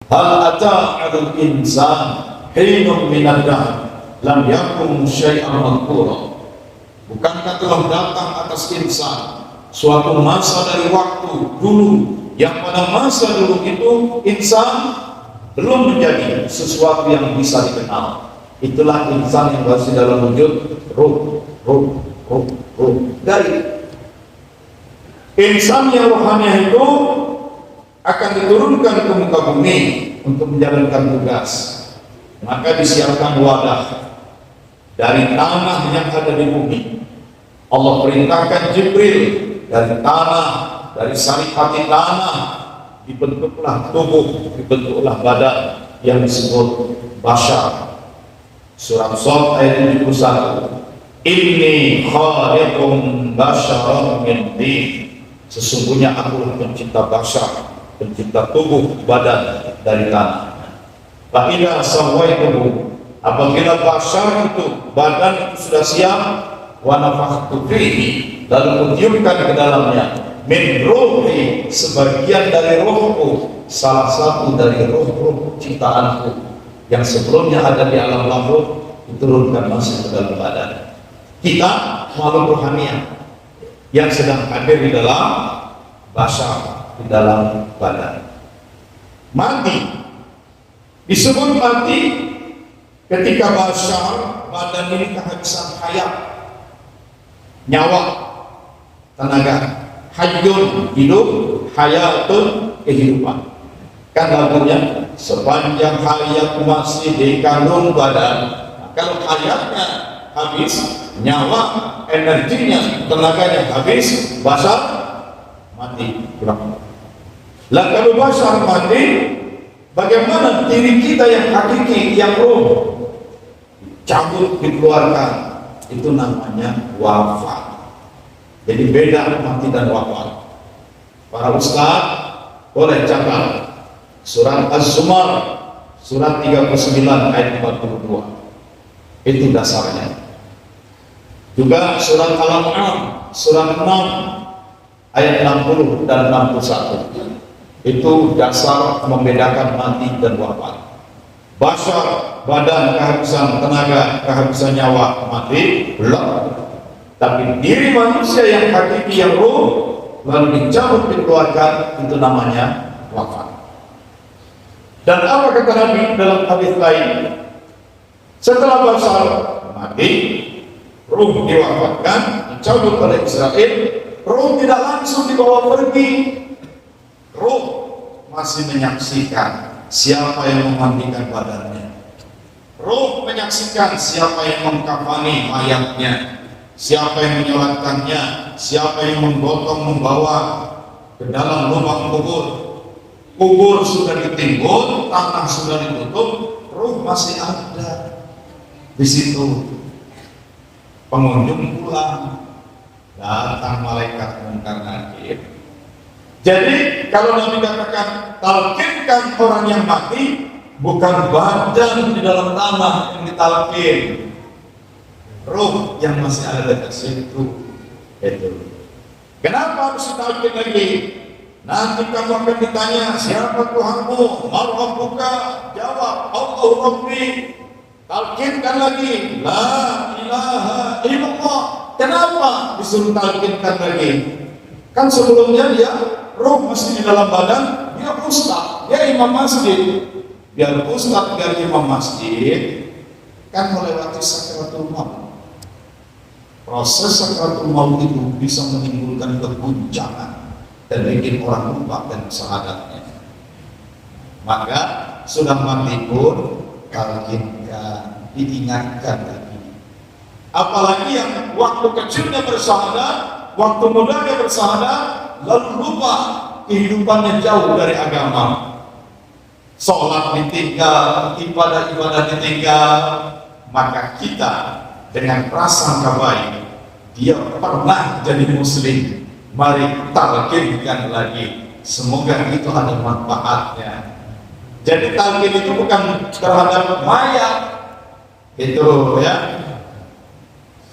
Hal ata 'alal insan hinun minad dahr lam yakun syai'an madhkura. Bukankah telah datang atas insan suatu masa dari waktu dulu, yang pada masa dulu itu insan belum menjadi sesuatu yang bisa dikenal. Itulah insan yang masih dalam wujud ruh dari insan yang rohani itu akan diturunkan ke muka bumi untuk menjalankan tugas. Maka disiapkan wadah dari tanah yang ada di bumi. Allah perintahkan Jibril dari tanah, dari sari hati tanah, dibentuklah tubuh, dibentuklah badan yang disebut bashar. Surat Shad ayat 71. Inni khaliqum basyaran min tin. Sesungguhnya akulah pencipta bashar, pencipta tubuh badan dari tanah. Fa idza sawaituhu, apabila bashar itu, badan itu sudah siap, wa nafakhtu fihi, lalu kutiupkan ke dalamnya min ruhi, sebagian dari rohku, salah satu dari roh-roh ciptaanku yang sebelumnya ada di alam lahir, diturunkan masuk ke dalam badan. Kita makhluk rohaniah yang sedang hadir di dalam bashar, di dalam badan. Mati disebut mati ketika bashar, badan ini kehabisan hayat, nyawa, tenaga. Hayyun hidup, hayatun kehidupan. Kan lagunya, sepanjang hayat masih di kandung badan. Nah, kalau hayatnya habis, nyawa, energinya, tenaganya habis, bashar mati. Lah kalau bashar mati, bagaimana diri kita yang hakiki, yang roh, cabut, dikeluarkan? Itu namanya wafat. Jadi beda mati dan wafat. Para ustaz boleh catat surat Az-Zumar surat 39 ayat 42. Itu dasarnya. Juga surat Al-An'am surat 6 ayat 60 dan 61. Itu dasar membedakan mati dan wafat. Bashar, badan kehabisan tenaga, kehabisan nyawa, mati, belum. Tapi diri manusia yang hakiki, yang roh, lalu dicabut, dikeluarkan, itu namanya wafat. Dan apa kata Nabi dalam hadis lain? Setelah bashar mati, ruh diwafatkan, dicabut oleh Israel, ruh tidak langsung dibawa pergi. Ruh masih menyaksikan siapa yang memandikan badannya. Ruh menyaksikan siapa yang mengkafani mayatnya, siapa yang menyolatkannya, siapa yang menggotong membawa ke dalam lubang kubur. Kubur sudah ditimbun, tanah sudah ditutup, ruh masih ada di situ. Pengunjung pulang, datang malaikat Munkar Nakir. Jadi kalau Nabi katakan talqinkan orang yang mati, bukan badan di dalam tanah yang ditalqin, ruh yang masih ada dekat situ. Itu. Kenapa harus ditalqin lagi? Nanti kamu akan ditanya, siapa Tuhanmu? Man rabbuka? Jawab, Allahu Rabbi. Talqinkan lagi, la ilaha illallah. Kenapa disuruh talqinkan lagi? Kan sebelumnya dia ruh masih di dalam badan, dia ustaz, dia imam masjid. Biar ustaz, biar imam masjid, kan melewati sakaratul maut. Proses sakaratul maut itu bisa menimbulkan keguncangan dan bikin orang lupa dan syahadatnya. Maka sudah mati pun talqinkan, diingatkan lagi. Apalagi yang waktu kecilnya bersyahadat, waktu mudanya bersyahadat, lalu lupa kehidupannya jauh dari agama. Sholat ditinggal, ibadah-ibadah ditinggal, maka kita dengan prasangka baik, dia pernah jadi muslim, mari talqinkan lagi. Semoga itu ada manfaatnya. Jadi talqin itu bukan terhadap mayat, itu ya.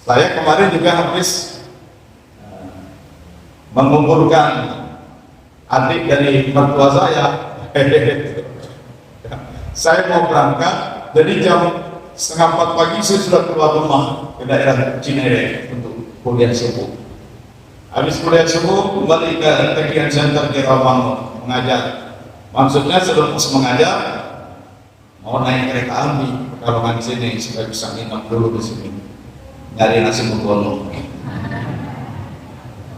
Saya kemarin juga habis mengumpulkan adik dari mertua saya. Saya mau berangkat, jadi jam setengah 4 pagi saya sudah keluar rumah ke daerah Cinere untuk kuliah subuh. Habis kuliah subuh kembali ke Tekian Center di Rawamangun mengajar. Maksudnya sebelum mengajar mau naik kereta api Pekalongan sini supaya bisa nginep dulu di sini nyari nasi mugono.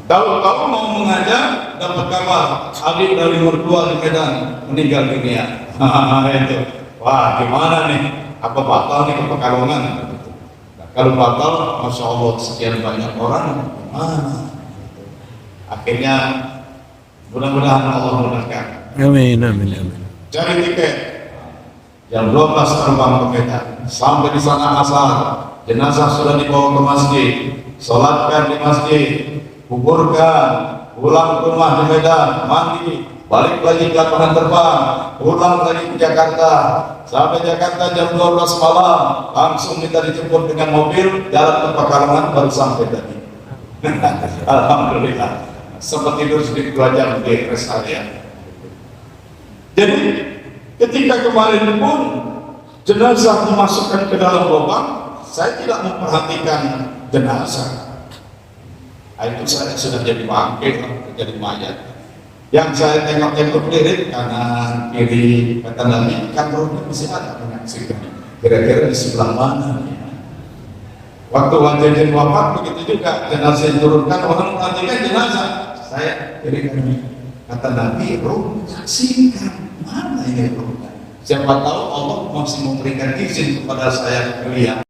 Tahu-tahu mau mengajar dapat kabar adik dari mertua di Medan meninggal dunia. Itu, wah gimana nih? Apa batal nih ke Pekalongan? Nah, kalau batal, masya Allah sekian banyak orang, gimana? Akhirnya mudah-mudahan Allah mudahkan. Amin, amin, amin. Cari tiket jam 12 terbang ke Medan. Sampai di sana asar, jenazah sudah dibawa ke masjid, sholatkan di masjid, kuburkan, pulang ke rumah di Medan, mandi, balik lagi ke lapangan terbang, pulang lagi ke Jakarta. Sampai Jakarta jam 12 malam, langsung minta dijemput dengan mobil, jalan ke Pekalongan baru sampai tadi. Alhamdulillah, sempat tidur sedikit 2 jam di rest area. Jadi ketika kemarin pun jenazah dimasukkan ke dalam lubang, saya tidak memperhatikan jenazah. Itu saya sudah jadi bangkit, jadi mayat. Yang saya tengok-tengok lirik kanan kiri, kata Nabi kan rohnya masih ada menyaksikan. Kira-kira di sebelah mana? Waktu Wajahin wafat begitu juga, jenazah diturunkan, orang memperhatikan jenazah. Saya kiri kanan, kata Nabi roh menyaksikan. Mana ini rohnya? Siapa tahu Allah masih memberikan izin kepada saya kuliah.